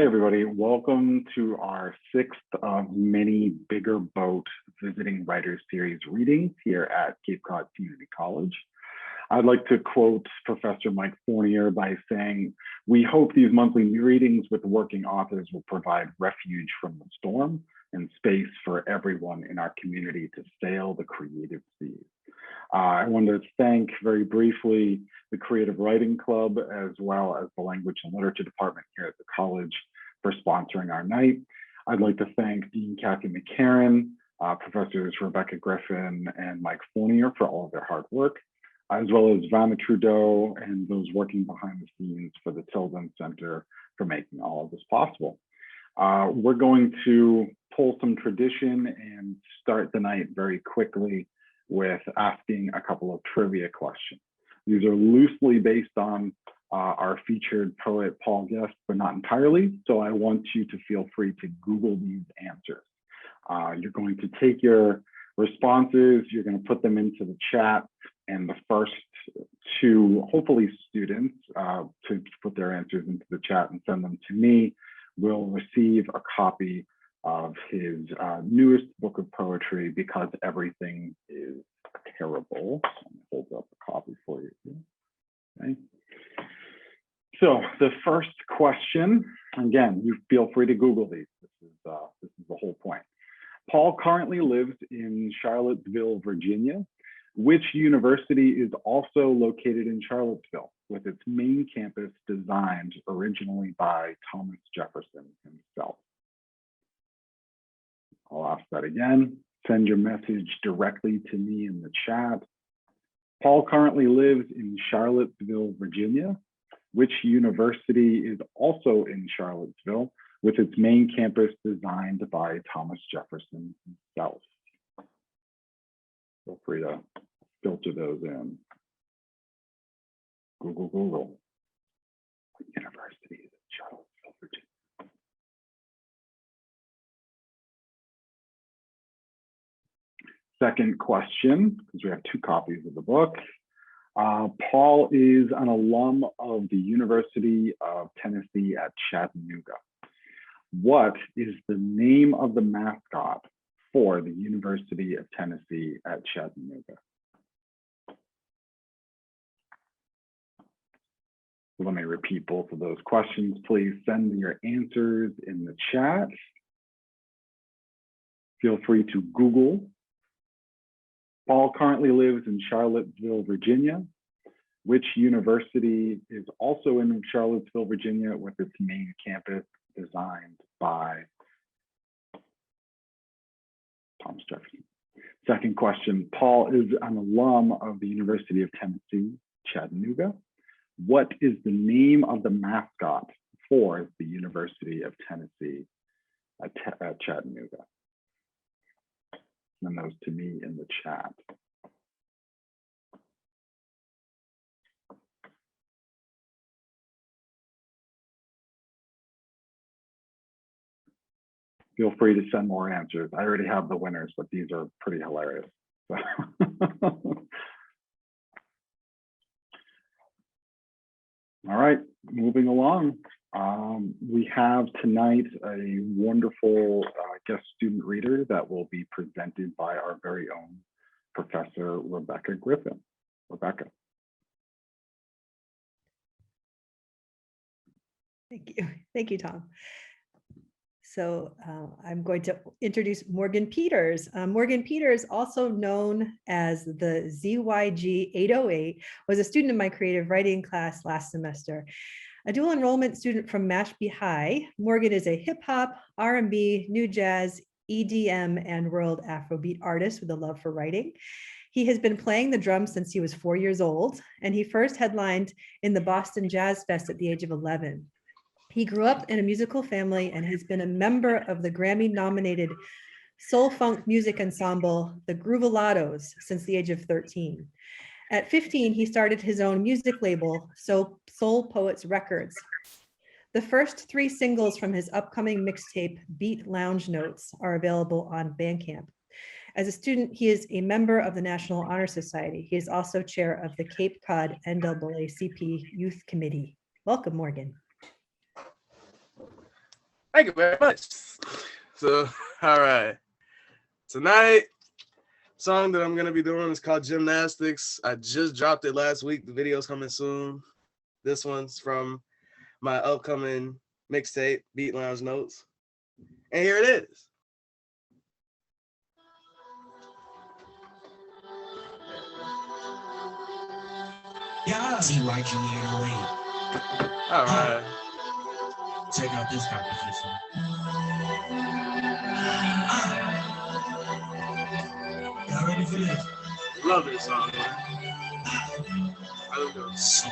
Hi, everybody. Welcome to our sixth of many Bigger Boat Visiting Writers Series readings here at Cape Cod Community College. I'd like to quote Professor Mike Fournier by saying, "We hope these monthly readings with working authors will provide refuge from the storm and space for everyone in our community to sail the creative seas." I want to thank very briefly the Creative Writing Club, as well as the Language and Literature Department here at the college for sponsoring our night. I'd like to thank Dean Kathy McCarran, Professors Rebecca Griffin and Mike Fournier for all of their hard work, as well as Vanna Trudeau and those working behind the scenes for the Tilden Center for making all of this possible. We're going to pull some tradition and start the night very quickly with asking a couple of trivia questions. These are loosely based on our featured poet, Paul Guest, but not entirely. So I want you to feel free to Google these answers. You're going to take your responses, you're going to put them into the chat, and the first two, hopefully students, to put their answers into the chat and send them to me, will receive a copy of his newest book of poetry, Because Everything is Terrible. Let me hold up a copy for you. Okay. So the first question, again, you feel free to Google these. This is the whole point. Paul currently lives in Charlottesville, Virginia. Which university is also located in Charlottesville, with its main campus designed originally by Thomas Jefferson himself? I'll ask that again. Send your message directly to me in the chat. Paul currently lives in Charlottesville, Virginia. Which university is also in Charlottesville, with its main campus designed by Thomas Jefferson himself? Feel free to filter those in. Google. What university is in Charlottesville, Virginia? Second question, because we have two copies of the book. Paul is an alum of the University of Tennessee at Chattanooga. What is the name of the mascot for the University of Tennessee at Chattanooga? Let me repeat both of those questions. Please send your answers in the chat. Feel free to Google. Paul currently lives in Charlottesville, Virginia. Which university is also in Charlottesville, Virginia, with its main campus designed by Thomas Jefferson? Second question, Paul is an alum of the University of Tennessee, Chattanooga. What is the name of the mascot for the University of Tennessee at Chattanooga? Send those to me in the chat. Feel free to send more answers. I already have the winners, but these are pretty hilarious. All right, moving along. We have tonight a wonderful guest student reader that will be presented by our very own Professor Rebecca Griffin. Rebecca. Thank you, Tom. So I'm going to introduce Morgan Peters. Morgan Peters, also known as the ZYG 808, was a student in my creative writing class last semester. A dual enrollment student from Mashpee High, Morgan is a hip hop, R&B, new jazz, EDM, and world Afrobeat artist with a love for writing. He has been playing the drums since he was 4 years old, and he first headlined in the Boston Jazz Fest at the age of 11. He grew up in a musical family and has been a member of the Grammy-nominated soul funk music ensemble, the Groovalados, since the age of 13. At 15, he started his own music label, Soul Poets Records. The first 3 singles from his upcoming mixtape, Beat Lounge Notes, are available on Bandcamp. As a student, he is a member of the National Honor Society. He is also chair of the Cape Cod NAACP Youth Committee. Welcome, Morgan. Thank you very much. So, all right. Tonight, song that I'm gonna be doing is called Gymnastics. I just dropped it last week. The video's coming soon. This one's from my upcoming mixtape, Beat Lounge Notes. And here it is. Yeah, TYG 808. All right. Check out this composition. Y'all ready for this? Love this song, man. I love this.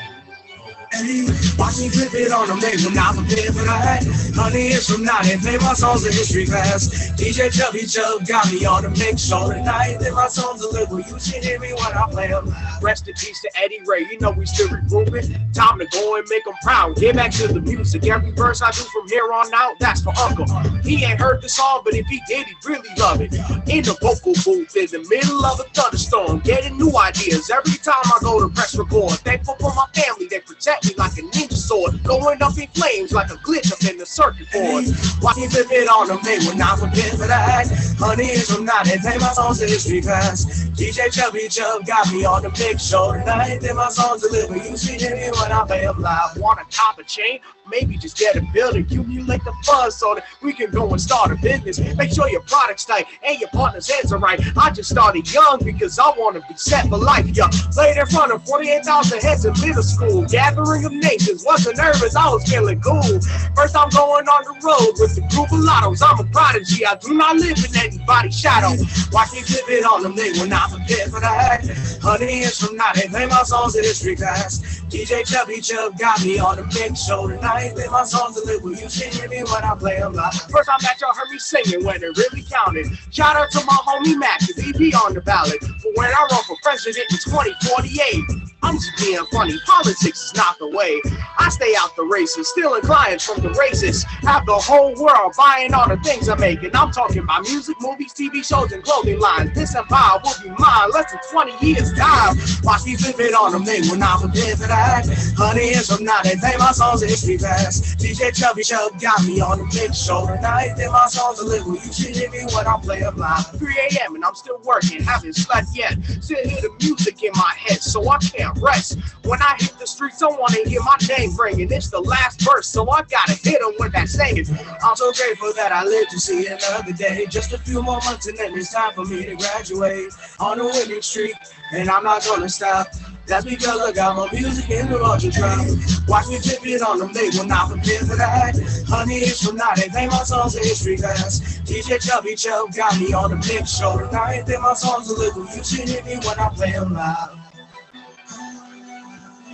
Hey, watch me flip it on them, they will not prepare for that. 100 years from now, they play my songs in history class. DJ Chubby Chub got me on the mix show tonight. Then my songs are little, you should hear me when I play them. Rest in peace to Eddie Ray, you know we still regrouping. Time to go and make him proud. Get back to the music. Every verse I do from here on out, that's for Uncle. He ain't heard the song, but if he did, he'd really love it. In the vocal booth, in the middle of a thunderstorm, getting new ideas every time I go to press record. Thankful for my family, they protect me like a ninja sword. Going up in flames like a glitch up in the circuit board. Watch me flip it on them, they will not prepare for that. 100 years from now, they play my songs in history class. DJ Chubby Chub got me on the mix show tonight. Then my songs deliver, you should hear me when I play them live. Want a copper chain? Maybe just get a building, accumulate the funds so that we can go and start a business. Make sure your product's tight and your partner's heads are right. I just started young because I want to be set for life. Yeah, laid in front of 48,000 heads in middle school. Gathering of nations, wasn't nervous, I was feeling cool. First I'm going on the road with the group of lottos. I'm a prodigy, I do not live in anybody's shadow. Watch me flip it on them, they will not prepare for that. 100 years from now, they play my songs in history class. DJ Chubby Chub got me on the mix show tonight. Then my songs deliver, you should hear me when I play them live. First time that y'all heard me singing when it really counted. Shout out to my homie Mac, cause he be on the ballot. For when I run for president in 2048. I'm just being funny, politics is not the way. I stay out the races, stealing clients from the racists. Have the whole world buying all the things I'm making. I'm talking about music, movies, TV shows, and clothing lines. This empire will be mine, less than 20 years time. Watch me flip it on them, they will not prepare for that. 100 years from now, they play my songs in history class. DJ Chubby Chub got me on the mix show tonight. Then my songs deliver, you should hear me when I play them live. 3 a.m. and I'm still working, haven't slept yet. Still hear the music in my head, so I can't rest. When I hit the streets, I want to hear my name ringing. It's the last verse, so I gotta hit them with that singing. I'm so grateful that I lived to see another day. Just a few more months and then it's time for me to graduate on a winning streak, and I'm not gonna stop. That's because I got my music in the Roger drop. Watch me flip it on them, they will not prepare for that. 100 years from now, they play my songs in history class. DJ Chubby Chub got me on the mix show tonight. Then my songs deliver, you should hear me when I play them live.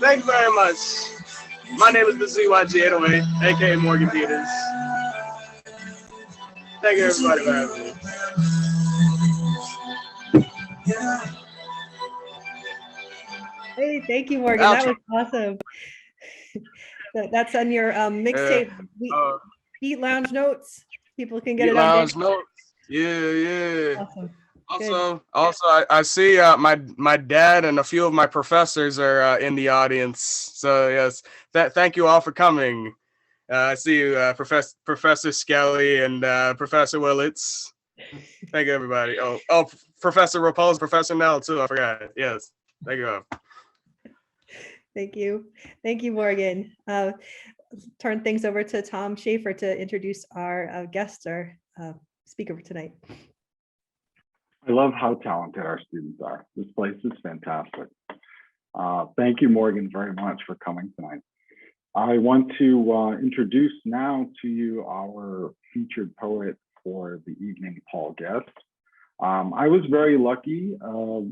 Thank you very much. My name is the ZYG 808, aka Morgan Peters. Thank you everybody for having me. Yeah. Hey, thank you, Morgan. That was awesome. That's on your mixtape, Beat Lounge Notes. People can get Beat it on Lounge there. Notes. Yeah. Awesome. Also, I see my dad and a few of my professors are in the audience. So yes, thank you all for coming. I see you, Professor Skelly and Professor Willits. Thank you, everybody. Oh, Professor Rapo's Professor Nell too. I forgot. Yes, thank you all. Thank you, Morgan. Turn things over to Tom Schaefer to introduce our guest, our speaker for tonight. I love how talented our students are. This place is fantastic. Thank you, Morgan, very much for coming tonight. I want to introduce now to you our featured poet for the evening, Paul Guest. I was very lucky, a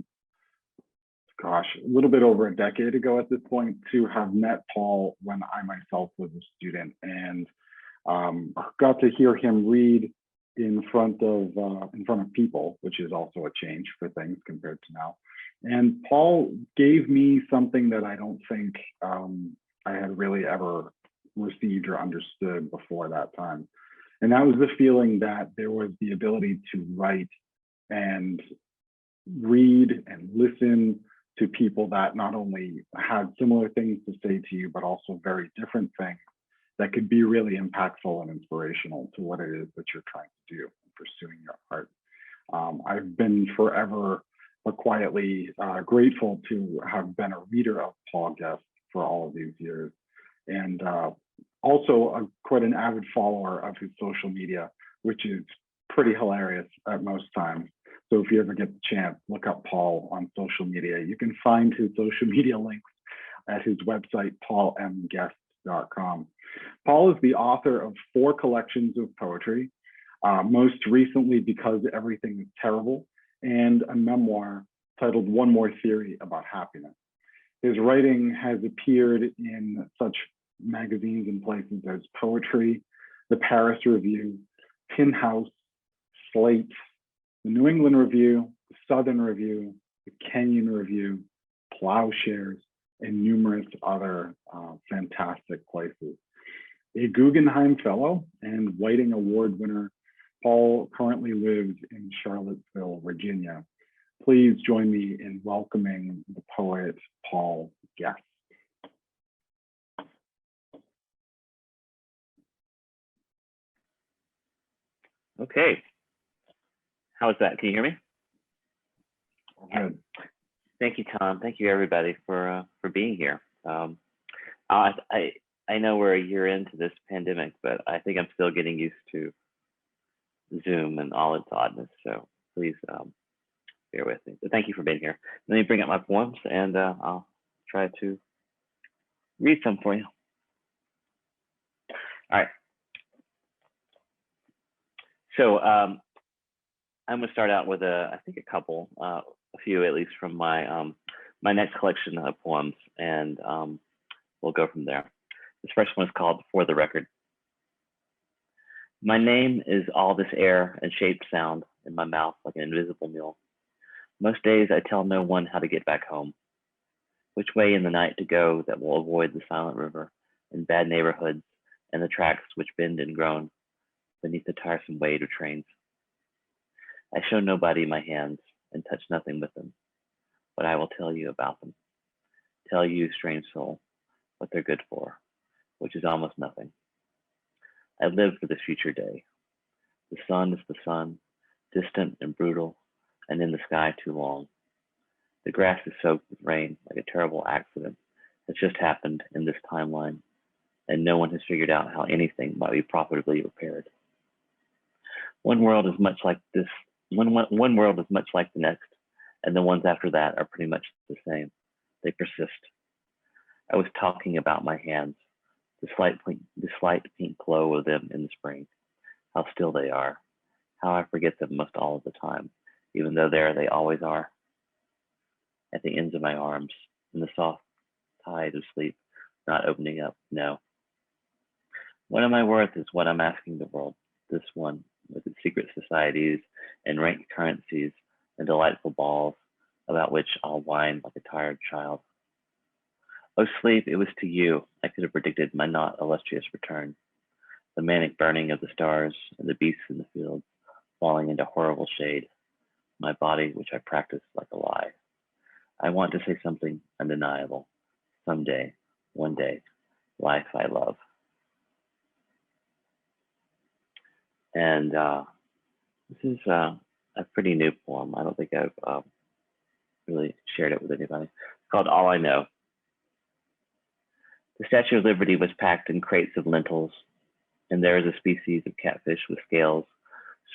little bit over a decade ago at this point, to have met Paul when I myself was a student, and got to hear him read in front of people, which is also a change for things compared to now. And Paul gave me something that I don't think I had really ever received or understood before that time. And that was the feeling that there was the ability to write and read and listen to people that not only had similar things to say to you, but also very different things, that could be really impactful and inspirational to what it is that you're trying to do in pursuing your art. I've been forever but quietly grateful to have been a reader of Paul Guest for all of these years, and also quite an avid follower of his social media, which is pretty hilarious at most times. So if you ever get the chance, look up Paul on social media. You can find his social media links at his website, paulmguest.com. Paul is the author of 4 collections of poetry, most recently Because Everything is Terrible, and a memoir titled One More Theory About Happiness. His writing has appeared in such magazines and places as Poetry, the Paris Review, Tin House, Slate, the New England Review, the Southern Review, the Kenyon Review, Plowshares, and numerous other fantastic places. A Guggenheim Fellow and Whiting Award winner, Paul currently lives in Charlottesville, Virginia. Please join me in welcoming the poet, Paul Guest. Okay. How is that? Can you hear me? Good. Thank you, Tom. Thank you, everybody, for being here. I know we're a year into this pandemic, but I think I'm still getting used to Zoom and all its oddness. So please bear with me. But thank you for being here. Let me bring up my poems, and I'll try to read some for you. All right. So I'm going to start out with I think a couple, a few at least from my my next collection of poems, and we'll go from there. This first one is called For the Record. My name is all this air and shaped sound in my mouth like an invisible mule. Most days I tell no one how to get back home, which way in the night to go that will avoid the silent river and bad neighborhoods and the tracks which bend and groan beneath the tiresome weight of trains. I show nobody my hands and touch nothing with them, but I will tell you about them. Tell you, strange soul, what they're good for, which is almost nothing. I live for this future day. The sun is the sun, distant and brutal, and in the sky too long. The grass is soaked with rain like a terrible accident that's just happened in this timeline, and no one has figured out how anything might be profitably repaired. One world is much like this. One world is much like the next, and the ones after that are pretty much the same. They persist. I was talking about my hands, the slight pink glow of them in the spring, how still they are, how I forget them most all of the time, even though there they always are. At the ends of my arms, in the soft tide of sleep, not opening up, no. What am I worth is what I'm asking the world, this one, with its secret societies and ranked currencies and delightful balls, about which I'll whine like a tired child. Oh, sleep, it was to you I could have predicted my not illustrious return, the manic burning of the stars and the beasts in the fields falling into horrible shade, my body which I practiced like a lie. I want to say something undeniable, someday, one day, life I love. And this is a pretty new poem. I don't think I've really shared it with anybody. It's called All I Know. The Statue of Liberty was packed in crates of lentils, and there is a species of catfish with scales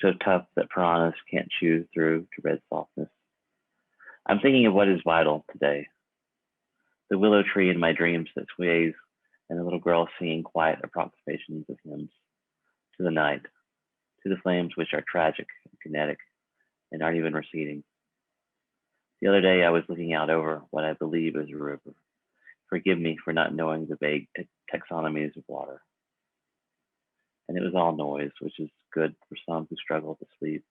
so tough that piranhas can't chew through to red softness. I'm thinking of what is vital today. The willow tree in my dreams that sways, and a little girl singing quiet approximations of hymns to the night, to the flames which are tragic and kinetic and aren't even receding. The other day I was looking out over what I believe is a river. Forgive me for not knowing the vague taxonomies of water. And it was all noise, which is good for some who struggle to sleep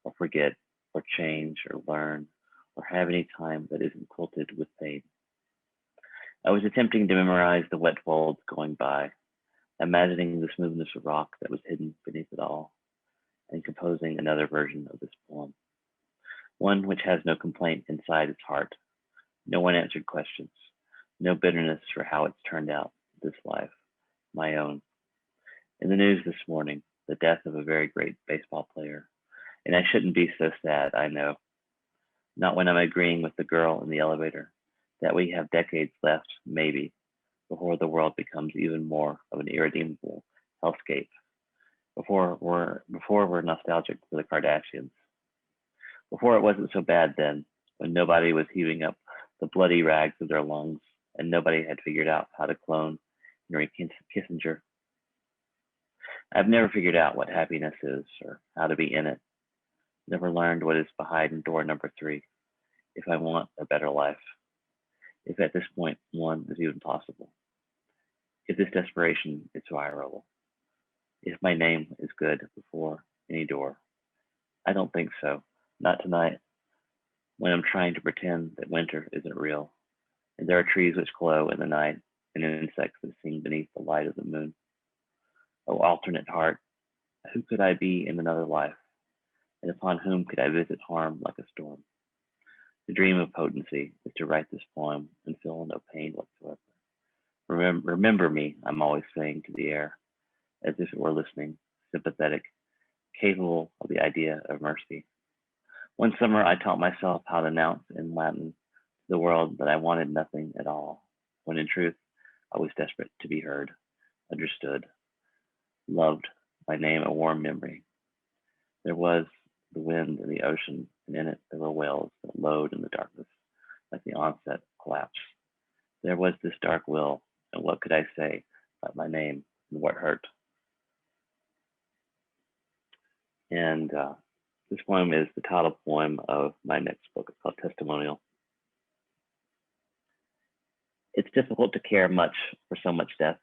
or forget or change or learn or have any time that isn't quilted with pain. I was attempting to memorize the wet folds going by, imagining the smoothness of rock that was hidden beneath it all, and composing another version of this poem. One which has no complaint inside its heart, no unanswered questions, no bitterness for how it's turned out, this life, my own, In the news this morning, the death of a very great baseball player. And I shouldn't be so sad, I know. Not when I'm agreeing with the girl in the elevator that we have decades left, maybe, before the world becomes even more of an irredeemable hellscape. Before we're nostalgic for the Kardashians. Before it wasn't so bad then, when nobody was heaving up the bloody rags of their lungs and nobody had figured out how to clone Henry Kissinger. I've never figured out what happiness is or how to be in it. Never learned what is behind door number 3. If I want a better life. If at this point one is even possible. If this desperation is viral. If my name is good before any door. I don't think so. Not tonight. When I'm trying to pretend that winter isn't real. And there are trees which glow in the night and insects that sing beneath the light of the moon. Oh, alternate heart, who could I be in another life? And upon whom could I visit harm like a storm? The dream of potency is to write this poem and feel no pain whatsoever. Remember me, I'm always saying to the air, as if it were listening, sympathetic, capable of the idea of mercy. One summer I taught myself how to announce in Latin to the world that I wanted nothing at all, when in truth I was desperate to be heard, understood, loved, my name a warm memory. There was the wind in the ocean, and in it there were whales that lowed in the darkness, like the onset collapse. There was this dark will, and what could I say about my name and what hurt? And this poem is the title poem of my next book. It's called Testimonial. It's difficult to care much for so much death.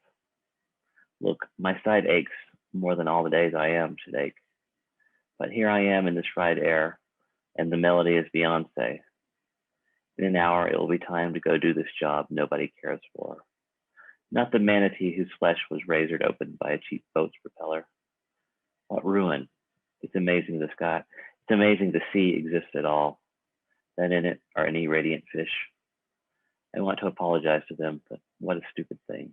Look, my side aches more than all the days I am should ache. But here I am in this fried air, and the melody is Beyonce. In an hour, it will be time to go do this job nobody cares for. Not the manatee whose flesh was razored open by a cheap boat's propeller. What ruin. It's amazing the sky. It's amazing the sea exists at all. That in it are any radiant fish. I want to apologize to them, but what a stupid thing.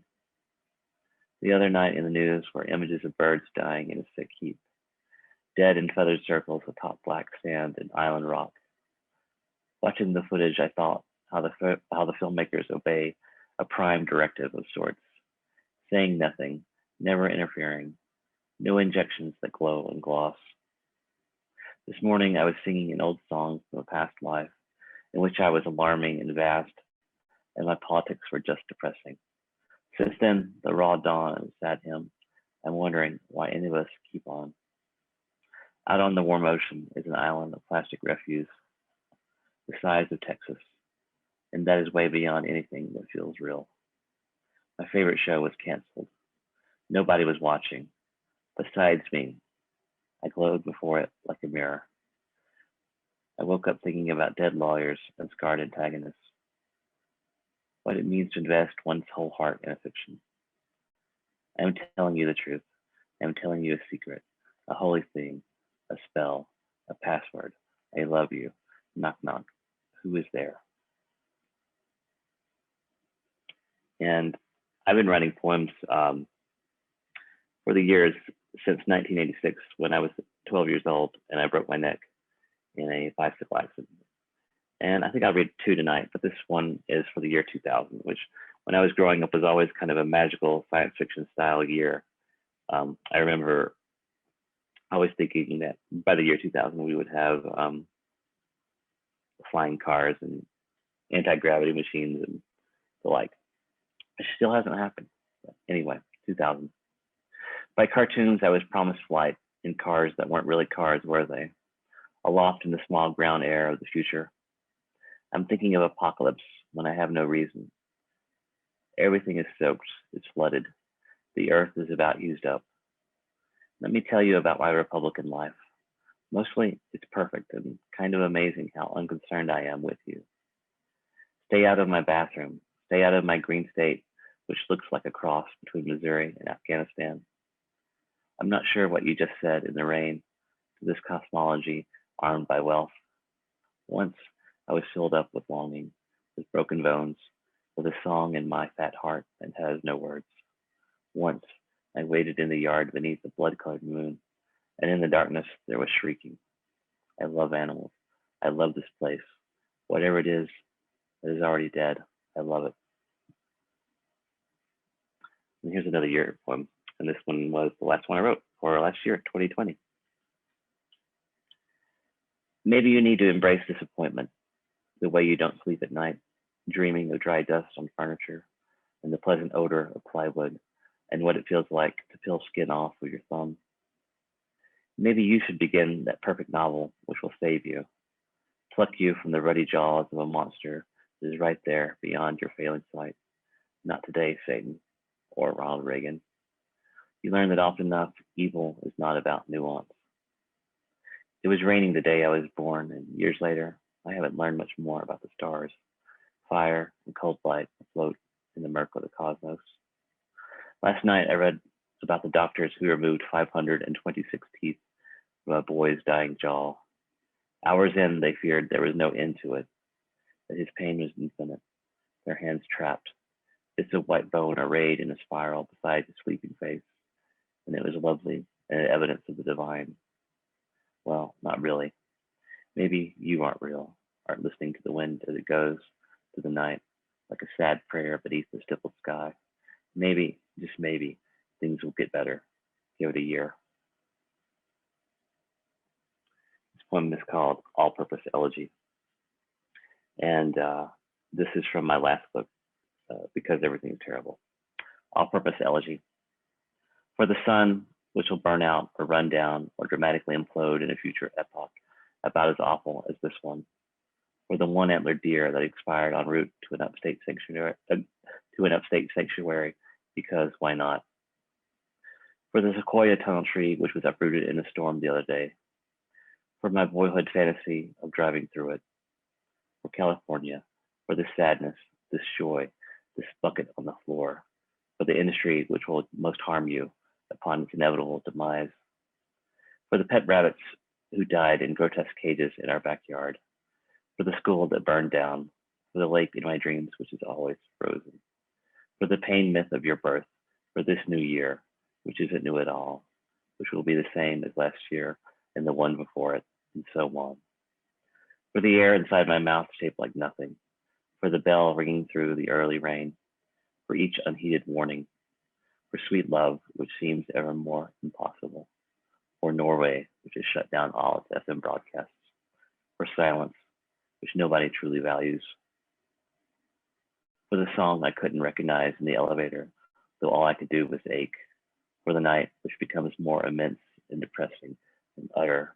The other night in the news were images of birds dying in a sick heap, dead in feathered circles atop black sand and island rock. Watching the footage, I thought how the filmmakers obey a prime directive of sorts, saying nothing, never interfering, no injections that glow and gloss. This morning I was singing an old song from a past life in which I was alarming and vast, and my politics were just depressing. Since then, the raw dawn is at him. I'm wondering why any of us keep on. Out on the warm ocean is an island of plastic refuse, the size of Texas, and that is way beyond anything that feels real. My favorite show was canceled. Nobody was watching, besides me. I glowed before it like a mirror. I woke up thinking about dead lawyers and scarred antagonists. What it means to invest one's whole heart in a fiction. I am telling you the truth. I am telling you a secret, a holy thing, a spell, a password. I love you. Knock, knock. Who is there? And I've been writing poems for the years since 1986, when I was 12 years old and I broke my neck in a bicycle accident. And I think I'll read 2 tonight, but this one is for the year 2000, which when I was growing up was always kind of a magical science fiction style year. I remember always thinking that by the year 2000, we would have flying cars and anti-gravity machines and the like. It still hasn't happened. But anyway, 2000. By cartoons, I was promised flight in cars that weren't really cars, were they? Aloft in the small ground air of the future. I'm thinking of apocalypse when I have no reason. Everything is soaked, it's flooded. The earth is about used up. Let me tell you about my Republican life. Mostly, it's perfect and kind of amazing how unconcerned I am with you. Stay out of my bathroom. Stay out of my green state, which looks like a cross between Missouri and Afghanistan. I'm not sure what you just said in the rain to this cosmology armed by wealth. Once, I was filled up with longing, with broken bones, with a song in my fat heart that has no words. Once, I waited in the yard beneath the blood-colored moon, and in the darkness there was shrieking. I love animals. I love this place. Whatever it is that is already dead, I love it. And here's another year poem, and this one was the last one I wrote for last year, 2020. Maybe you need to embrace disappointment, the way you don't sleep at night, dreaming of dry dust on furniture and the pleasant odor of plywood and what it feels like to peel skin off with your thumb. Maybe you should begin that perfect novel which will save you, pluck you from the ruddy jaws of a monster that is right there beyond your failing sight. Not today, Satan, or Ronald Reagan. You learn that often enough, evil is not about nuance. It was raining the day I was born, and years later, I haven't learned much more about the stars, fire, and cold light afloat in the murk of the cosmos. Last night, I read about the doctors who removed 526 teeth from a boy's dying jaw. Hours in, they feared there was no end to it, that his pain was infinite, their hands trapped, bits of white bone arrayed in a spiral beside his sleeping face, and it was lovely and evidence of the divine. Well, not really. Maybe you aren't real, aren't listening to the wind as it goes through the night, like a sad prayer beneath the stippled sky. Maybe, just maybe, things will get better. Give it a year. This poem is called All-Purpose Elegy. And this is from my last book, Because Everything is Terrible. All-Purpose Elegy. For the sun, which will burn out or run down or dramatically implode in a future epoch, about as awful as this one. For the one-antlered deer that expired en route to an upstate sanctuary, because why not? For the sequoia tunnel tree which was uprooted in a storm the other day. For my boyhood fantasy of driving through it. For California, for this sadness, this joy, this bucket on the floor. For the industry which will most harm you upon its inevitable demise. For the pet rabbits who died in grotesque cages in our backyard. For the school that burned down. For the lake in my dreams which is always frozen. For the pain myth of your birth. For this new year, which isn't new at all, which will be the same as last year and the one before it, and so on. For the air inside my mouth shaped like nothing. For the bell ringing through the early rain. For each unheeded warning. For sweet love, which seems ever more impossible. For Norway, which has shut down all its FM broadcasts. For silence, which nobody truly values. For the song I couldn't recognize in the elevator, though all I could do was ache. For the night, which becomes more immense and depressing and utter,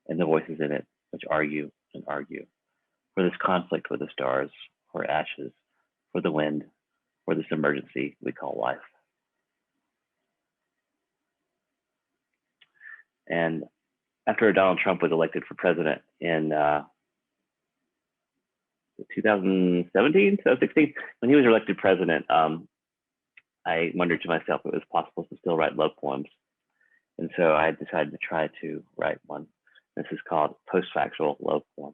and the voices in it which argue and argue. For this conflict with the stars, for ashes, for the wind, for this emergency we call life. And after Donald Trump was elected for president in 2017, 2016, when he was elected president, I wondered to myself if it was possible to still write love poems. And so I decided to try to write one. This is called Post-Factual Love Poem.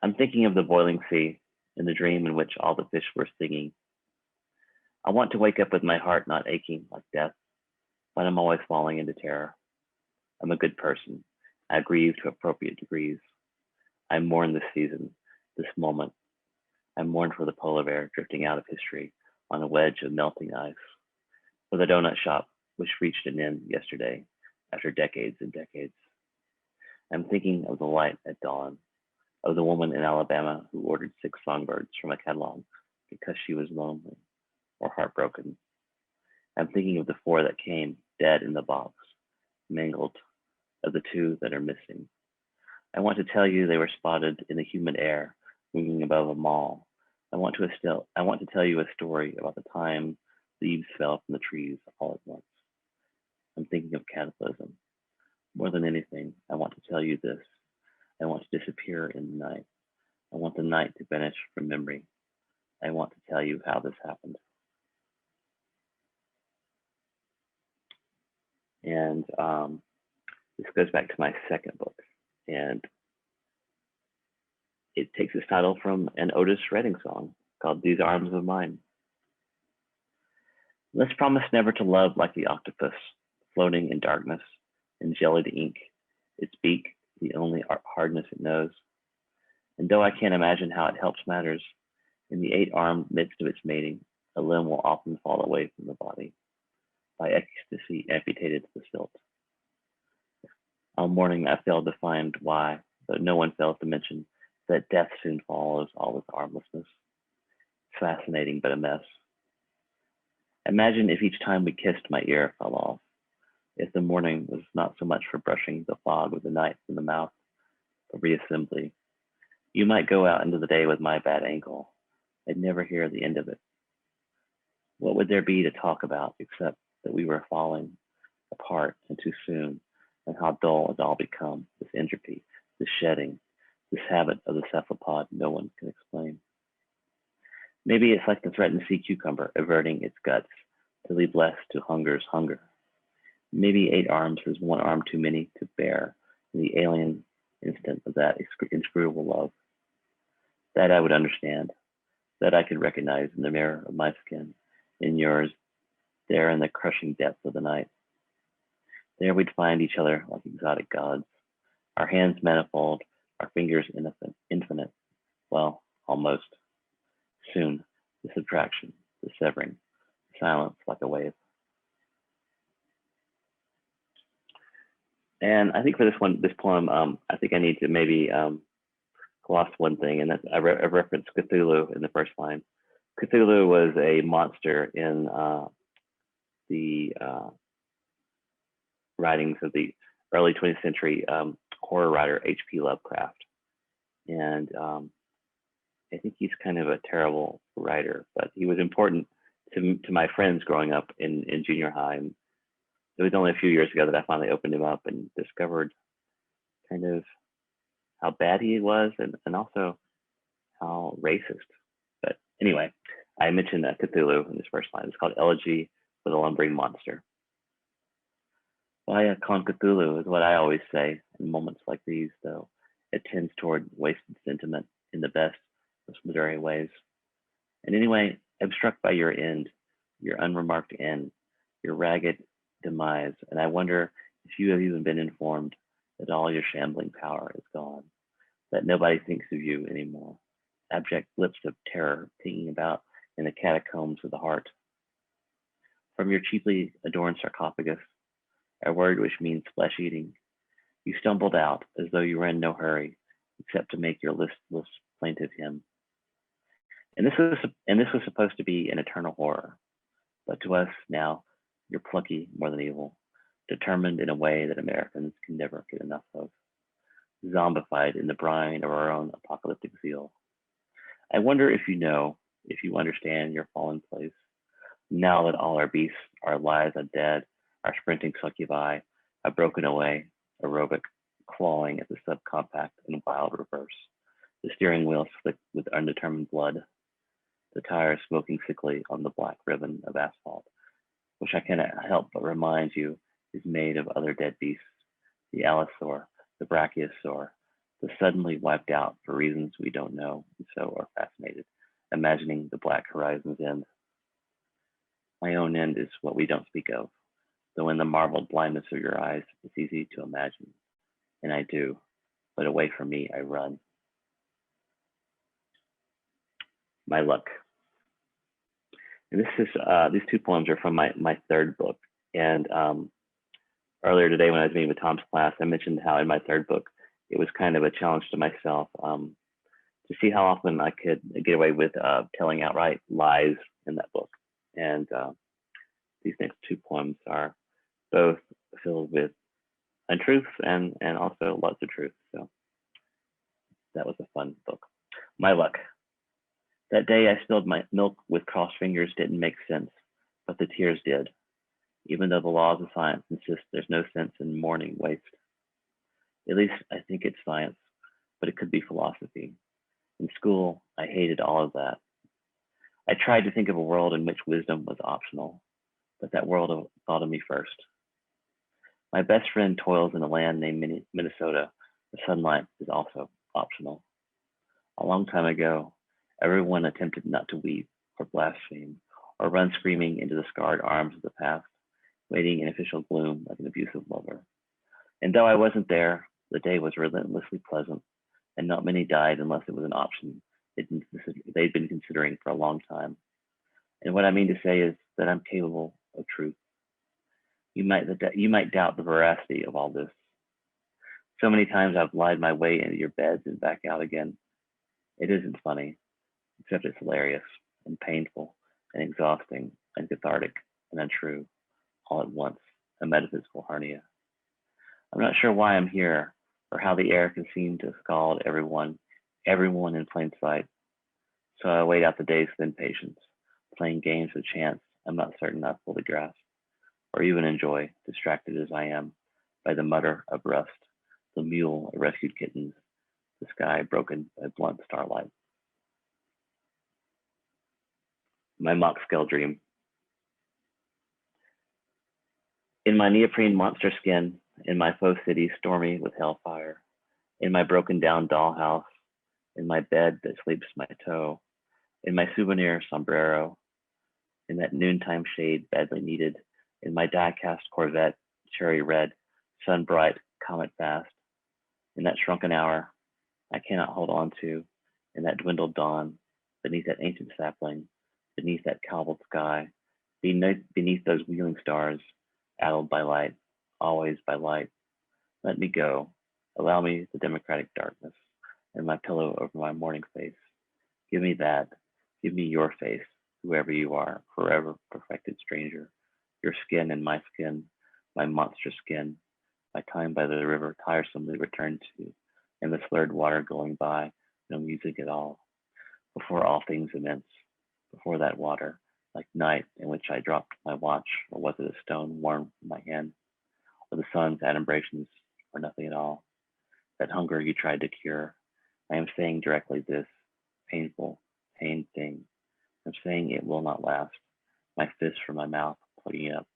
I'm thinking of the boiling sea and the dream in which all the fish were singing. I want to wake up with my heart not aching like death, but I'm always falling into terror. I'm a good person. I grieve to appropriate degrees. I mourn this season, this moment. I mourn for the polar bear drifting out of history on a wedge of melting ice, for the donut shop which reached an end yesterday after decades and decades. I'm thinking of the light at dawn, of the woman in Alabama who ordered 6 songbirds from a catalog because she was lonely or heartbroken. I'm thinking of the 4 that came dead in the box, mangled, of the 2 that are missing. I want to tell you they were spotted in the humid air, moving above a mall. I want to tell you a story about the time leaves fell from the trees all at once. I'm thinking of cataclysm. More than anything, I want to tell you this. I want to disappear in the night. I want the night to vanish from memory. I want to tell you how this happened. And this goes back to my second book. And it takes its title from an Otis Redding song called These Arms of Mine. Let's promise never to love like the octopus, floating in darkness and jellied ink, its beak the only hardness it knows. And though I can't imagine how it helps matters, in the 8-armed midst of its mating, a limb will often fall away from the body, by ecstasy amputated to the silt. All morning I failed to find why, but no one fails to mention that death soon follows all this armlessness. Fascinating, but a mess. Imagine if each time we kissed my ear fell off, if the morning was not so much for brushing the fog of the night from the mouth, but reassembly. You might go out into the day with my bad ankle. I'd never hear the end of it. What would there be to talk about except that we were falling apart and too soon, and how dull it's all become, this entropy, this shedding, this habit of the cephalopod no one can explain. Maybe it's like the threatened sea cucumber averting its guts to leave less to hunger's hunger. Maybe 8 arms was 1 arm too many to bear in the alien instant of that inscrutable love. That I would understand, that I could recognize in the mirror of my skin, in yours, there in the crushing depths of the night. There we'd find each other like exotic gods, our hands manifold, our fingers infinite, well, almost. Soon, the subtraction, the severing, silence like a wave. And I think for this poem, I think I need to maybe gloss one thing, and that's I referenced Cthulhu in the first line. Cthulhu was a monster in the writings of the early 20th century horror writer H.P. Lovecraft. And I think he's kind of a terrible writer, but he was important to my friends growing up in junior high. And it was only a few years ago that I finally opened him up and discovered kind of how bad he was and also how racist. But anyway, I mentioned Cthulhu in this first line. It's called Elegy for the Lumbering Monster. Vaya con Cthulhu is what I always say in moments like these, though it tends toward wasted sentiment in the best of Missouri ways. And anyway, I'm struck by your end, your unremarked end, your ragged demise, and I wonder if you have even been informed that all your shambling power is gone, that nobody thinks of you anymore. Abject lips of terror pinging about in the catacombs of the heart. From your cheaply adorned sarcophagus, a word which means flesh eating, you stumbled out as though you were in no hurry, except to make your listless plaintive hymn. And this was supposed to be an eternal horror, but to us now, you're plucky more than evil, determined in a way that Americans can never get enough of, zombified in the brine of our own apocalyptic zeal. I wonder if you understand your fallen place, now that all our beasts, our lives are dead, our sprinting succubi have broken away, aerobic, clawing at the subcompact in wild reverse, the steering wheel slick with undetermined blood, the tires smoking sickly on the black ribbon of asphalt, which I cannot help but remind you is made of other dead beasts, the allosaur, the brachiosaur, the suddenly wiped out for reasons we don't know, and so are fascinated, imagining the black horizon's end. My own end is what we don't speak of, though in the marbled blindness of your eyes, it's easy to imagine, and I do, but away from me I run. My luck. And this is these 2 poems are from my third book. And earlier today, when I was meeting with Tom's class, I mentioned how in my third book it was kind of a challenge to myself to see how often I could get away with telling outright lies in that book. And these next 2 poems are both filled with untruths and also lots of truth. So that was a fun book. My luck. That day I spilled my milk with crossed fingers didn't make sense, but the tears did, even though the laws of science insist there's no sense in mourning waste. At least I think it's science, but it could be philosophy. In school, I hated all of that. I tried to think of a world in which wisdom was optional, but that world thought of me first. My best friend toils in a land named Minnesota, where sunlight is also optional. A long time ago, everyone attempted not to weep or blaspheme or run screaming into the scarred arms of the past, waiting in official gloom like an abusive lover. And though I wasn't there, the day was relentlessly pleasant, and not many died unless it was an option they'd been considering for a long time. And what I mean to say is that I'm capable of truth. You might doubt the veracity of all this. So many times I've lied my way into your beds and back out again. It isn't funny, except it's hilarious and painful and exhausting and cathartic and untrue all at once, a metaphysical hernia. I'm not sure why I'm here or how the air can seem to scald everyone in plain sight. So I wait out the days with impatience, playing games of chance I'm not certain I fully grasp, or even enjoy, distracted as I am by the mutter of rust, the mule of rescued kittens, the sky broken by blunt starlight. My mock scale dream. In my neoprene monster skin, in my faux city stormy with hellfire, in my broken down dollhouse, in my bed that sleeps my toe, in my souvenir sombrero, in that noontime shade badly needed, in my die-cast Corvette, cherry red, sun bright, comet fast, in that shrunken hour I cannot hold on to, in that dwindled dawn, beneath that ancient sapling, beneath that cobbled sky, beneath those wheeling stars, addled by light, always by light. Let me go. Allow me the democratic darkness and my pillow over my morning face. Give me that. Give me your face, whoever you are, forever perfected stranger. Your skin and my skin, my monster skin, my time by the river tiresomely returned to, and the slurred water going by, no music at all. Before all things immense, before that water, like night in which I dropped my watch, or was it a stone warm in my hand, or the sun's adumbrations, or nothing at all. That hunger you tried to cure. I am saying directly this painful, pain thing. I'm saying it will not last. My fist from my mouth, plugging up.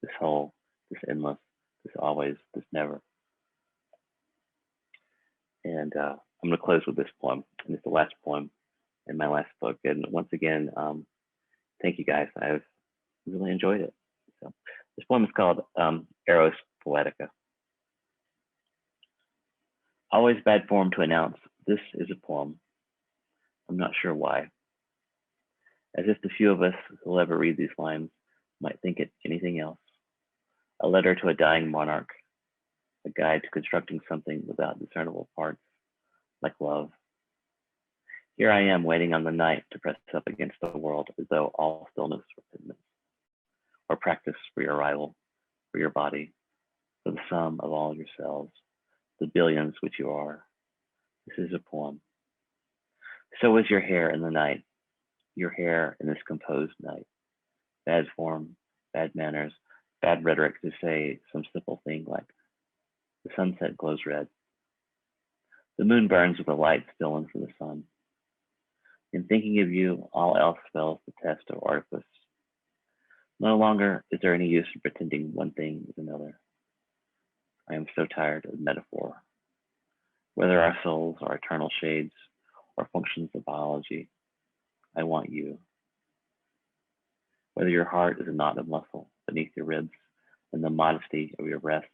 This hole, this endless, this always, this never. And I'm going to close with this poem. And it's the last poem in my last book. And once again, thank you guys. I've really enjoyed it. So this poem is called Eros Poetica. Always bad form to announce this is a poem. I'm not sure why. As if the few of us who'll ever read these lines might think it anything else. A letter to a dying monarch, a guide to constructing something without discernible parts, like love. Here I am waiting on the night to press up against the world as though all stillness were fitness, or practice for your arrival, for your body, for the sum of all your cells, the billions which you are. This is a poem. So is your hair in the night, your hair in this composed night. Bad form, bad manners, bad rhetoric to say some simple thing like, the sunset glows red. The moon burns with a light stolen from the sun. In thinking of you, all else fails the test of artifice. No longer is there any use in pretending one thing is another. I am so tired of metaphor. Whether our souls are eternal shades or functions of biology, I want you. Whether your heart is a knot of muscle beneath your ribs and the modesty of your breasts,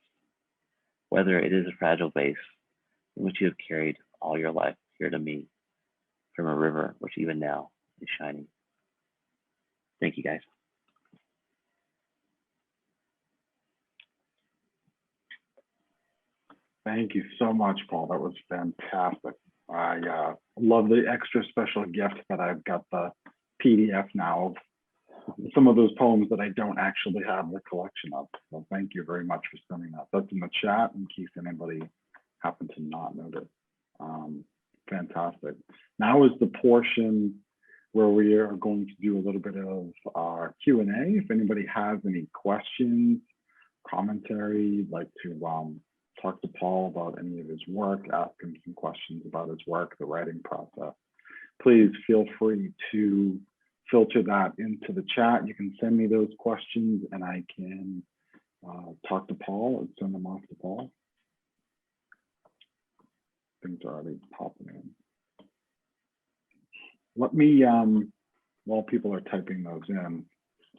whether it is a fragile vase in which you have carried all your life here to me from a river which even now is shining. Thank you, guys. Thank you so much, Paul. That was fantastic. I love the extra special gift that I've got the PDF now of some of those poems that I don't actually have the collection of. So thank you very much for sending that. That's in the chat in case anybody happened to not notice. Fantastic. Now is the portion where we are going to do a little bit of our Q&A. If anybody has any questions, commentary, like to talk to Paul about any of his work, ask him some questions about his work, the writing process, please feel free to filter that into the chat. You can send me those questions and I can talk to Paul and send them off to Paul. Things are already popping in. Let while people are typing those in,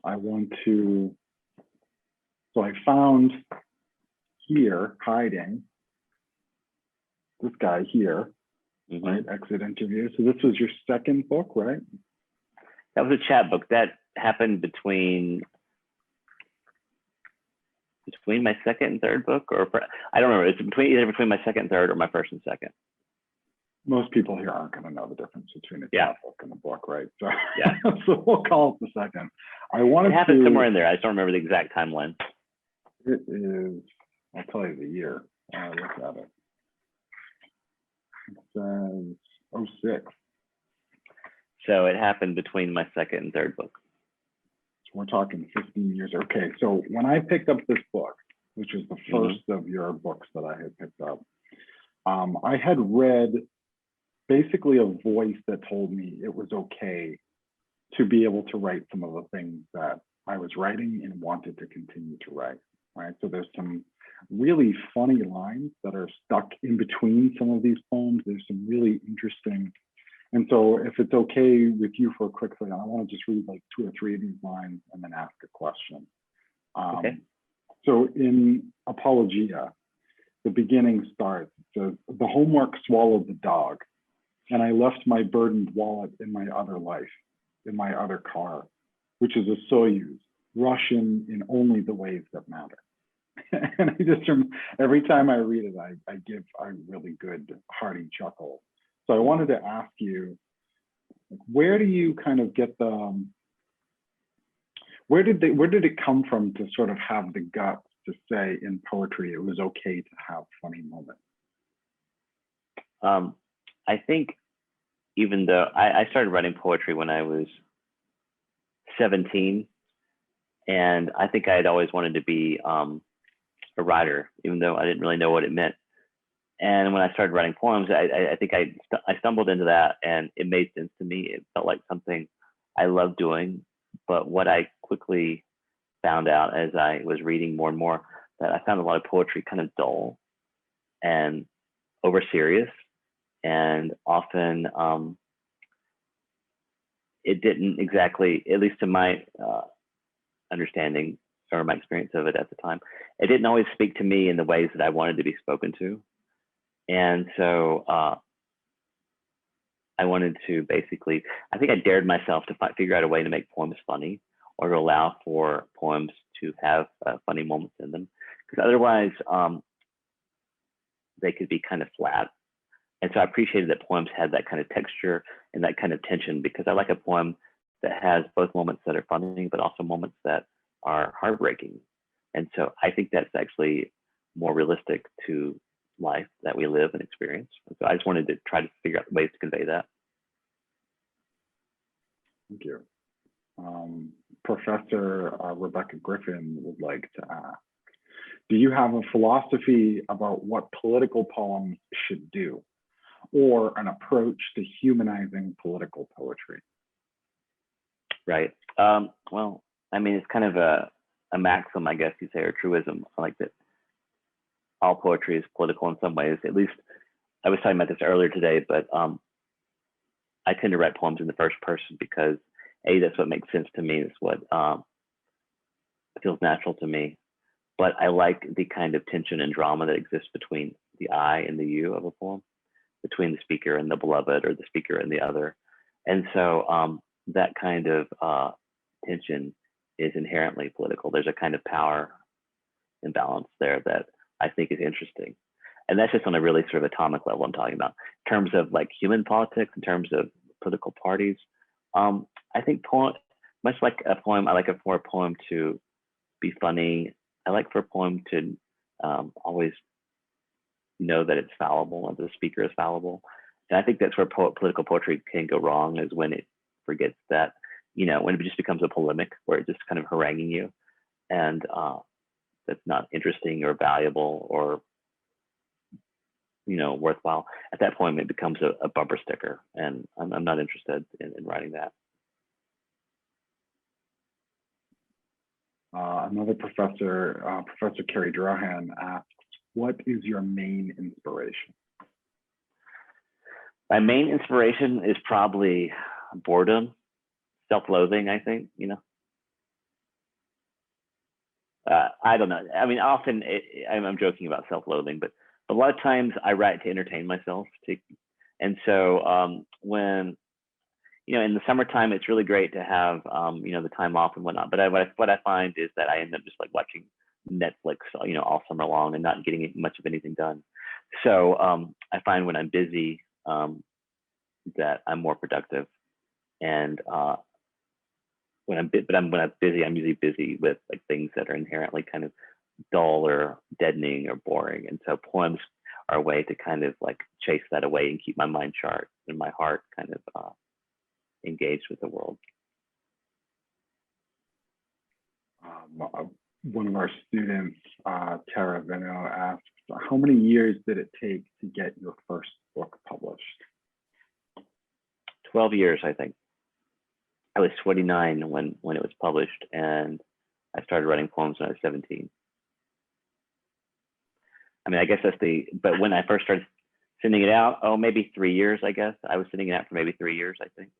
I want to, so I found here, hiding, this guy here, Mhm. right? Exit interview. So this was your second book, right? That was a chapbook that happened between my second and third book, or I don't remember. It's either between my second and third, or my first and second. Most people here aren't going to know the difference between a Yeah. chapbook and a book, right? So, Yeah. so we'll call it the second. I wanted It happened to, somewhere in there. I just don't remember the exact timeline. it is, I'll tell you the year. Look at it. It says 06. So it happened between my second and third book. So we're talking 15 years. Okay, so when I picked up this book, which was the first of your books that I had picked up, I had read basically a voice that told me it was okay to be able to write some of the things that I was writing and wanted to continue to write, right? So there's some really funny lines that are stuck in between some of these poems. There's some really interesting, and so if it's okay with you for a quick second, I want to just read like 2 or 3 of these lines and then ask a question. Okay. So in Apologia, the beginning starts, it says, the homework swallowed the dog, and I left my burdened wallet in my other life, in my other car, which is a Soyuz, Russian in only the ways that matter. And I just, every time I read it, I give a really good hearty chuckle. So I wanted to ask you, where do you kind of get the, where did it come from to sort of have the guts to say in poetry it was okay to have funny moments? I think even though I started writing poetry when I was 17, and I think I had always wanted to be a writer, even though I didn't really know what it meant. And when I started writing poems, I think I stumbled into that, and it made sense to me. It felt like something I loved doing. But what I quickly found out as I was reading more and more, that I found a lot of poetry kind of dull and over serious, and often it didn't exactly, at least to my understanding or my experience of it at the time, it didn't always speak to me in the ways that I wanted to be spoken to. And so I wanted to basically, I think I dared myself to figure out a way to make poems funny, or to allow for poems to have funny moments in them, because otherwise they could be kind of flat. And so I appreciated that poems had that kind of texture and that kind of tension, because I like a poem that has both moments that are funny, but also moments that are heartbreaking. And so I think that's actually more realistic to life that we live and experience. And so I just wanted to try to figure out ways to convey that. Thank you. Professor Rebecca Griffin would like to ask, do you have a philosophy about what political poems should do, or an approach to humanizing political poetry? Right. Well, I mean, it's kind of a maxim, I guess you'd say, or truism. I like that all poetry is political in some ways. At least I was talking about this earlier today, but I tend to write poems in the first person because that's what makes sense to me. It's what feels natural to me. But I like the kind of tension and drama that exists between the I and the you of a poem, between the speaker and the beloved, or the speaker and the other. And so that kind of tension is inherently political. There's a kind of power imbalance there that I think is interesting. And that's just on a really sort of atomic level I'm talking about. In terms of like human politics, in terms of political parties, I think much like a poem, I like for a poem to be funny. I like for a poem to always know that it's fallible and the speaker is fallible. And I think that's where political poetry can go wrong, is when it forgets that, when it just becomes a polemic where it's just kind of haranguing you, and that's not interesting or valuable or worthwhile. At that point, it becomes a bumper sticker, and I'm not interested in writing that. Another professor, Professor Carrie Drohan, asks, what is your main inspiration? My main inspiration is probably boredom, self-loathing, I think, I don't know. I mean, often I'm joking about self-loathing, but a lot of times I write to entertain myself. And so when, in the summertime, it's really great to have, the time off and whatnot. But what I find is that I end up just like watching Netflix, all summer long and not getting much of anything done. So I find when I'm busy that I'm more productive. And when I'm busy, I'm usually busy with like things that are inherently kind of dull or deadening or boring. And so poems are a way to kind of like chase that away and keep my mind sharp and my heart kind of engaged with the world. One of our students, Tara Vino, asks, how many years did it take to get your first book published? 12 years, I think. I was 29 when it was published, and I started writing poems when I was 17. I mean, I guess but when I first started sending it out, maybe 3 years, I guess. I was sending it out for maybe 3 years, I think.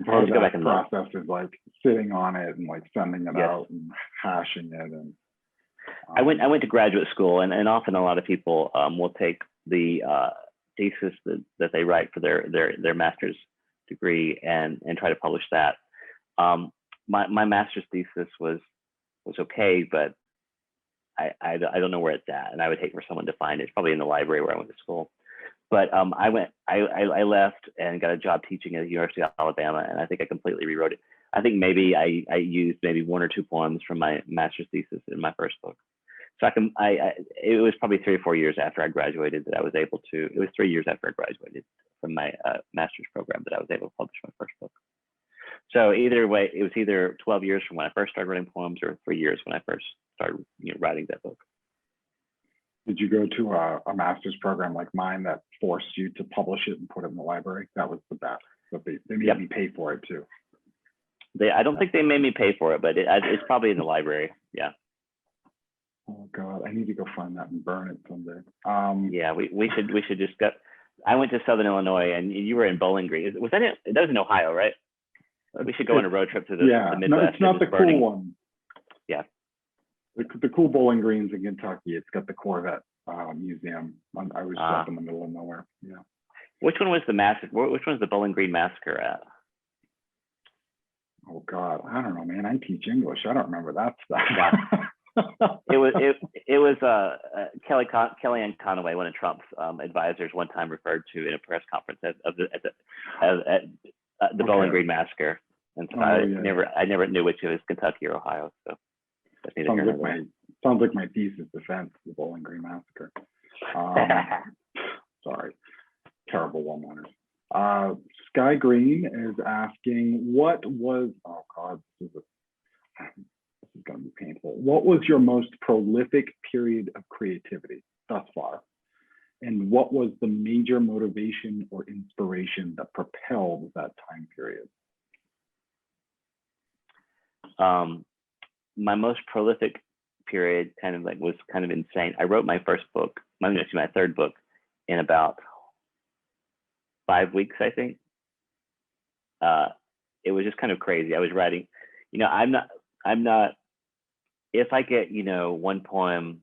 Part of that process is like sitting on it and like sending it out and hashing it. And I went to graduate school, and often a lot of people will take the thesis that they write for their master's degree and try to publish that. My master's thesis was okay, but I don't know where it's at, and I would hate for someone to find it. It's probably in the library where I went to school. But I left and got a job teaching at the University of Alabama, and I think I completely rewrote it. I think maybe I used maybe 1 or 2 poems from my master's thesis in my first book. So it was probably 3 or 4 years after I graduated that I was able to. It was 3 years after I graduated from my master's program that I was able to publish my first book. So either way, it was either 12 years from when I first started writing poems, or 3 years when I first started writing that book. Did you go to a master's program like mine that forced you to publish it and put it in the library? That was the best. But they made me pay for it too. I don't think they made me pay for it, but it's probably in the library. Yeah. Oh God, I need to go find that and burn it someday. Yeah, we should just go. I went to Southern Illinois, and you were in Bowling Green. That was in Ohio, right? We should go on a road trip to the Midwest. No, it's not the cool one. Yeah. The cool Bowling Green's in Kentucky. It's got the Corvette museum. I was up in the middle of nowhere. Yeah. Which one was the massacre? Which one was the Bowling Green massacre at? Oh God, I don't know, man. I teach English. I don't remember that stuff. It was Kellyanne Conway, one of Trump's advisors, one time referred to in a press conference as the Bowling Green massacre, and so I never knew which it was, Kentucky or Ohio. So sounds like my thesis defense, the Bowling Green massacre. Sorry, terrible one-liners. Sky Green is asking, what was? Oh God, this is going to be painful. What was your most prolific period of creativity thus far? And what was the major motivation or inspiration that propelled that time period? My most prolific period was kind of insane. I wrote my first book, my third book, in about 5 weeks, I think. It was just kind of crazy. I was writing, I'm not, if I get, one poem,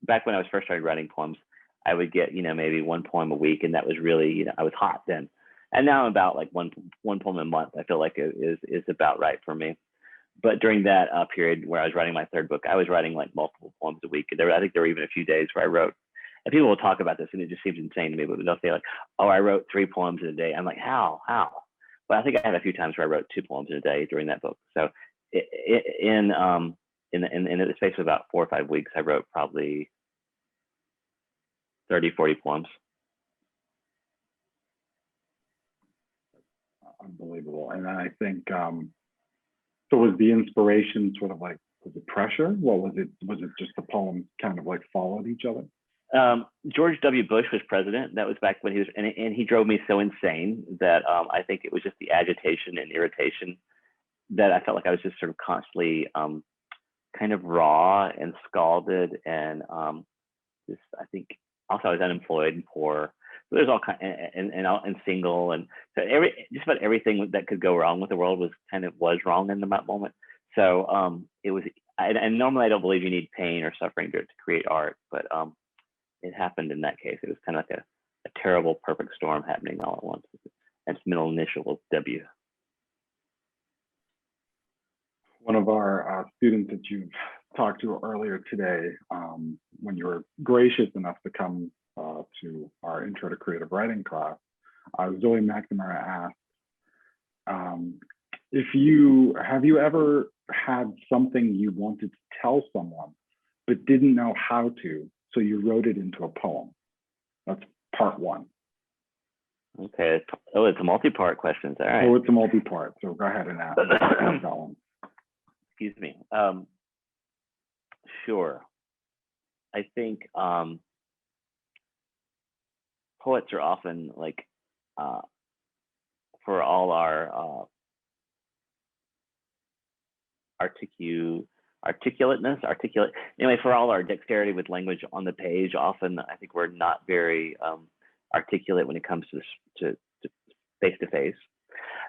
back when I was first started writing poems, I would get, maybe 1 poem a week. And that was really, I was hot then. And now I'm about like one poem a month. I feel like it is about right for me. But during that period where I was writing my third book, I was writing like multiple poems a week. I think there were even a few days where I wrote, and people will talk about this and it just seems insane to me, but they'll say like, oh, I wrote 3 poems in a day. I'm like, how? But I think I had a few times where I wrote 2 poems in a day during that book. So in the space of about 4 or 5 weeks, I wrote probably 30, 40 poems. Unbelievable. And I think, so was the inspiration sort of like, was it pressure? What was it? Was it just the poems kind of like followed each other? George W. Bush was president. That was back when he was, and he drove me so insane that I think it was just the agitation and irritation that I felt like I was just sort of constantly kind of raw and scalded, and just I think also I was unemployed and poor. there's all kind and single, and so just about everything that could go wrong with the world was wrong in that moment. So it was, and normally I don't believe you need pain or suffering to create art, but it happened in that case. It was kind of like a terrible perfect storm happening all at once. And its middle initial was W. One of our students that you've talked to earlier today, when you were gracious enough to come to our Intro to Creative Writing class, Zoe McNamara asked, have you ever had something you wanted to tell someone but didn't know how to, so you wrote it into a poem? That's part one. Okay. Oh, it's a multi-part question. All right. Oh, it's a multi-part. So go ahead and ask that one. Excuse me. Sure. I think poets are often like, for all our articulate, for all our dexterity with language on the page, often I think we're not very articulate when it comes to face-to-face.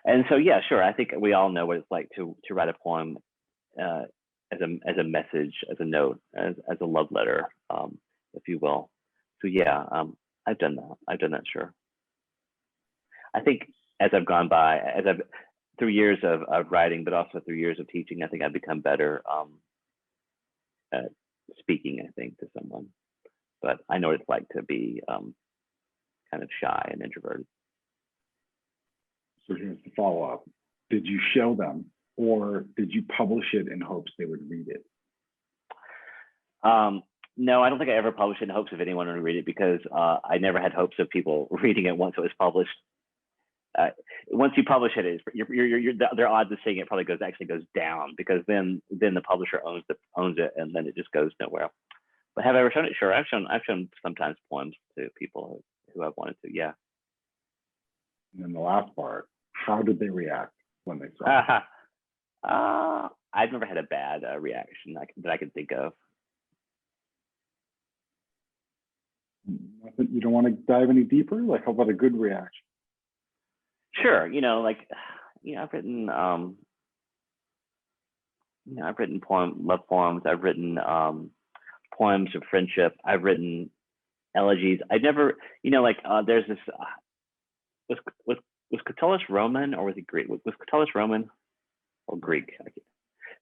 And so, yeah, sure. I think we all know what it's like to write a poem as a message, as a note, as a love letter, if you will. So yeah, I've done that. Sure. I think as I've gone by, through years of writing, but also through years of teaching, I think I've become better at speaking, I think, to someone. But I know what it's like to be kind of shy and introverted. So here's the follow-up. Did you show them, or did you publish it in hopes they would read it? No, I don't think I ever published it in hopes of anyone would read it, because I never had hopes of people reading it once it was published. Once you publish it, their odds of seeing it probably goes down, because then the publisher owns it, and then it just goes nowhere. But have I ever shown it? Sure, I've shown sometimes poems to people who I've wanted to. Yeah. And then the last part, how did they react when they saw it? I've never had a bad reaction that I can think of. You don't want to dive any deeper? Like, how about a good reaction? Sure. I've written love poems. I've written poems of friendship. I've written elegies. I've never, there's this, was Catullus Roman, or was he Greek? Was Catullus Roman or Greek?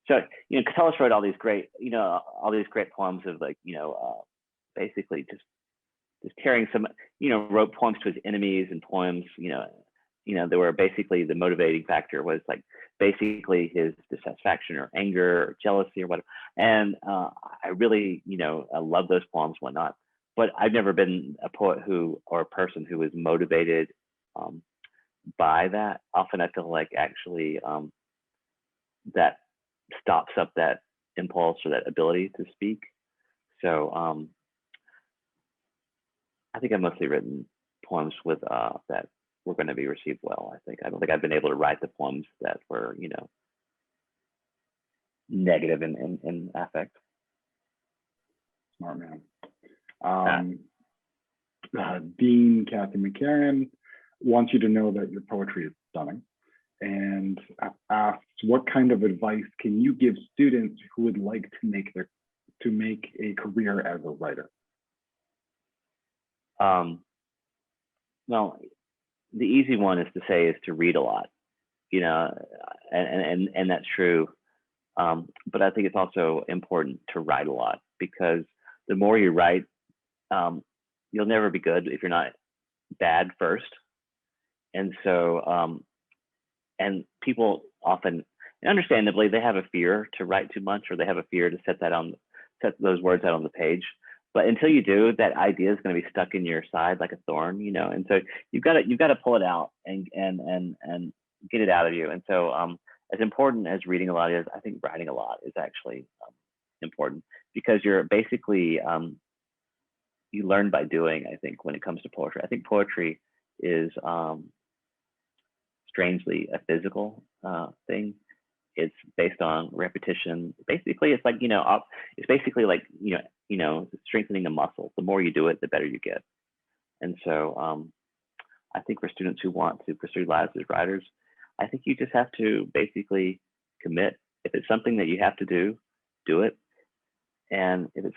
So, Catullus wrote all these great poems of basically just tearing some, wrote poems to his enemies, and poems, they were basically, the motivating factor was like basically his dissatisfaction or anger or jealousy or whatever. And I really, I love those poems, whatnot. But I've never been a poet or a person who was motivated by that. Often I feel like actually that stops up that impulse or that ability to speak. So I think I've mostly written poems with that were going to be received well. I don't think I've been able to write the poems that were, negative in affect. Smart man. Dean Kathy McCarran wants you to know that your poetry is stunning, and asks, what kind of advice can you give students who would like to make a career as a writer? Well, the easy one is to read a lot, and that's true. But I think it's also important to write a lot, because the more you write, you'll never be good if you're not bad first. And so, and people often, understandably, they have a fear to write too much, or they have a fear to set those words out on the page. But until you do, that idea is going to be stuck in your side like a thorn, And so you've got to pull it out and get it out of you. And so, as important as reading a lot is, I think writing a lot is actually important, because you're basically you learn by doing. I think when it comes to poetry, I think poetry is strangely a physical thing. It's based on repetition. Basically, it's like, it's basically like, strengthening a muscle. The more you do it, the better you get. And so I think for students who want to pursue lives as writers, I think you just have to basically commit. If it's something that you have to do, do it. And if it's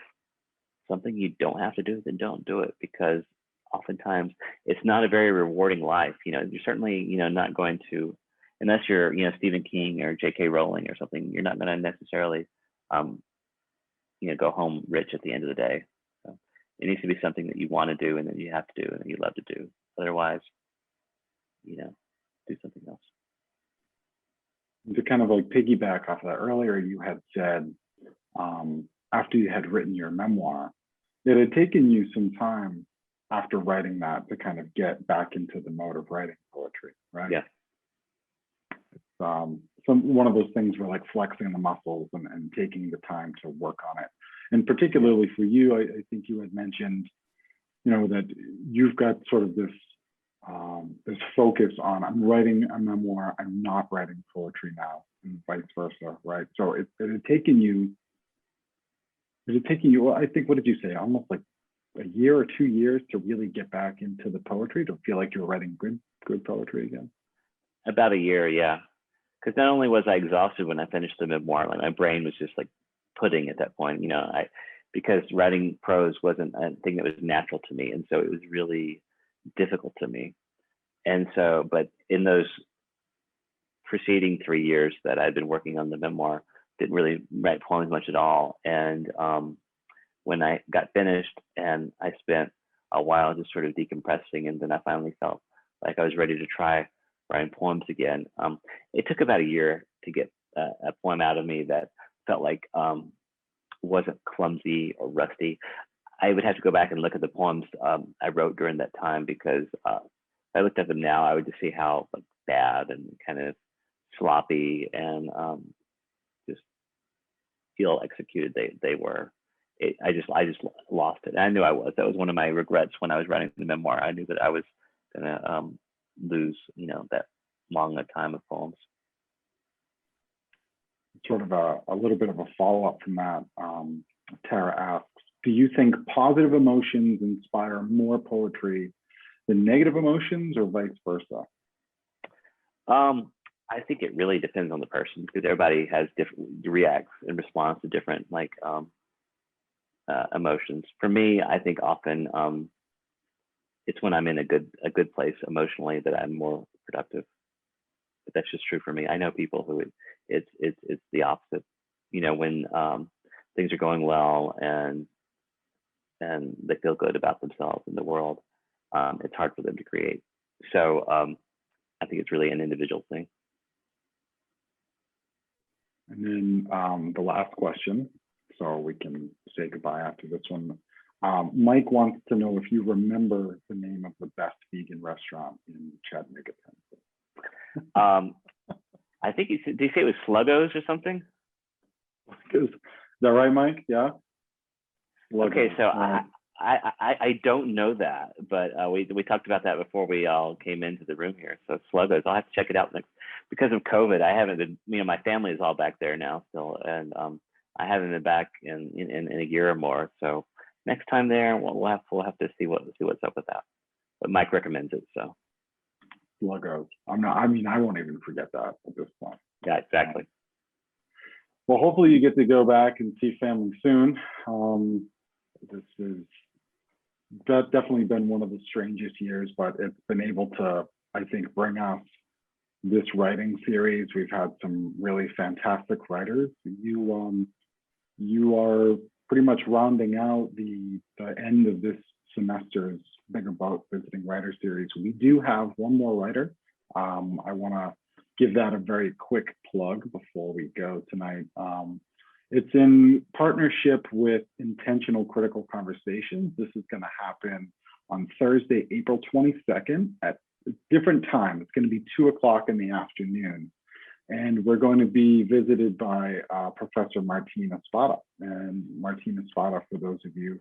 something you don't have to do, then don't do it, because oftentimes it's not a very rewarding life. You're certainly, not going to, unless you're, Stephen King or J.K. Rowling or something, you're not going to necessarily, go home rich at the end of the day. So it needs to be something that you want to do and that you have to do and that you love to do. Otherwise, do something else. To kind of like piggyback off of that, earlier you had said, after you had written your memoir, it had taken you some time after writing that to kind of get back into the mode of writing poetry, right? Yeah. It's one of those things where like flexing the muscles and taking the time to work on it. And particularly for you, I think you had mentioned, that you've got sort of this focus on, I'm writing a memoir, I'm not writing poetry now, and vice versa, right? So it had taken you, well, I think, what did you say, almost like a year or 2 years to really get back into the poetry, to feel like you were writing good poetry again? About a year, yeah. Because not only was I exhausted when I finished the memoir, like my brain was just like pudding at that point, because writing prose wasn't a thing that was natural to me. And so it was really difficult to me. And so, but in those preceding 3 years that I'd been working on the memoir, didn't really write poems much at all. And when I got finished, and I spent a while just sort of decompressing, and then I finally felt like I was ready to try writing poems again. It took about a year to get a poem out of me that felt like wasn't clumsy or rusty. I would have to go back and look at the poems I wrote during that time, because if I looked at them now, I would just see how like bad and kind of sloppy and just ill executed they were. I just lost it. And I knew I was. That was one of my regrets when I was writing the memoir. I knew that I was gonna lose, that long a time of poems. Sort of a little bit of a follow-up from that. Tara asks, do you think positive emotions inspire more poetry than negative emotions, or vice versa? I think it really depends on the person, because everybody has different reacts in response to different emotions. For me, I think often it's when I'm in a good place emotionally that I'm more productive. But that's just true for me. I know people who it's the opposite. When things are going well and they feel good about themselves and the world, it's hard for them to create. So I think it's really an individual thing. And then the last question, so we can say goodbye after this one. Mike wants to know if you remember the name of the best vegan restaurant in Chattanooga, Tennessee. I think did you say it was Sluggo's or something? Is that right, Mike? Yeah. Sluggo's. Okay, so I don't know that, but we talked about that before we all came into the room here. So Sluggo's, I'll have to check it out next. Because of COVID, I haven't been. My family is all back there now still, and I haven't been back in a year or more. So next time there, we'll have to see what's up with that. But Mike recommends it, so. Sluggo's. I won't even forget that at this point. Yeah, exactly. Well, hopefully you get to go back and see family soon. This is definitely been one of the strangest years, but it's been able to, I think, bring us this writing series. We've had some really fantastic writers. You are pretty much rounding out the end of this semester's Bigger Boat Visiting Writer Series. We do have one more writer. I want to give that a very quick plug before we go tonight. It's in partnership with Intentional Critical Conversations. This is going to happen on Thursday, April 22nd at a different time. It's going to be 2 o'clock in the afternoon. And we're going to be visited by Professor Martin Espada. And Martin Espada, for those of you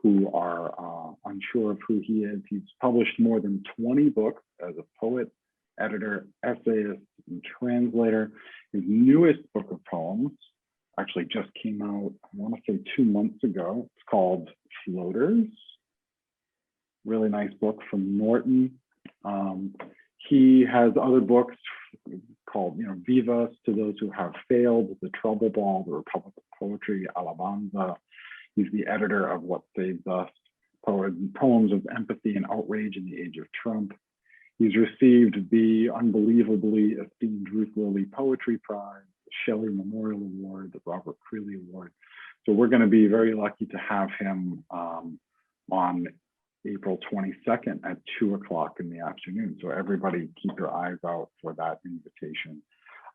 who are unsure of who he is, he's published more than 20 books as a poet, editor, essayist, and translator. His newest book of poems actually just came out, I want to say 2 months ago. It's called Floaters. really nice book from Norton. He has other books called, Vivas, To Those Who Have Failed, The Trouble Ball, The Republic of Poetry, Alabanza. He's the editor of What Saves Us, Poems of Empathy and Outrage in the Age of Trump. He's received the unbelievably esteemed Ruth Lilly Poetry Prize, the Shelley Memorial Award, the Robert Creeley Award. So we're going to be very lucky to have him on April 22nd at 2 o'clock in the afternoon. So everybody keep your eyes out for that invitation.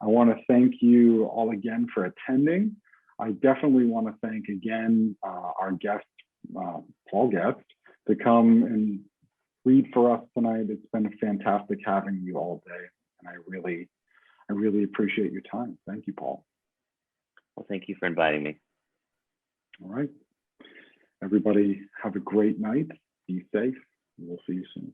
I want to thank you all again for attending. I definitely want to thank again our guest, Paul Guest, to come and read for us tonight. It's been fantastic having you all day, and I really appreciate your time. Thank you, Paul. Well, thank you for inviting me. All right. Everybody have a great night. Be safe. We'll see you soon.